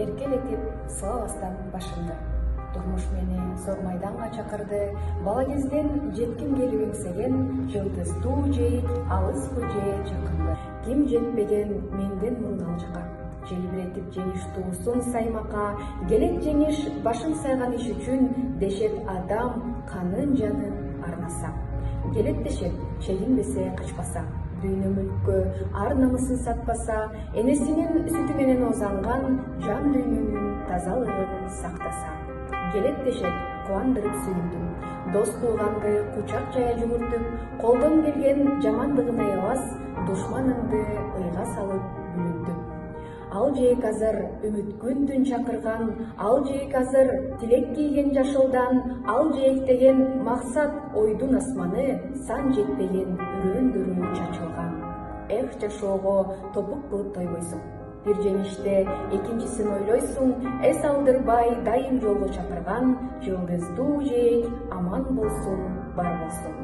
эркелетип сылабастан башымды. Турмуш мени зор майданга чакырды. Бала кезден жетким келип эңсеген жылдыздуу жейит алыспы же жакынды. Ким жетпеген менден мурун ал жака. Желбиретип жеңиш туусун саймака, келет жеңиш башын сайган иш үчүн дешет адам канын жанын арнаса. Келет дешет чегинбесе качпаса, дүйнө мүлккө ар намысын сатпаса, энесинин сүтү менен озанган жан дүйнөнүн тазалыгын сактаса. Келет дешет кубандырып сүйүндүм, дос тууганды кучак жая жүгүртүп, колдон келген жамандыгын аябас, душманыңды ыйга салып бүлүндүм. Ал жээк азыр үмүткүн түн чакырган, ал жээк азыр тилек кийген жашылдан, ал жээк деген максат ойдун асманы, сан жетпеген үрөөндөрү чачылган. Эх, жашоого топук кылып тойбойсуң. Бир жеңиште экинчисин ойлойсуң, эс алдырбай дайым жолго чакырган, жылдыздуу жээк аман болсун, бар болсун.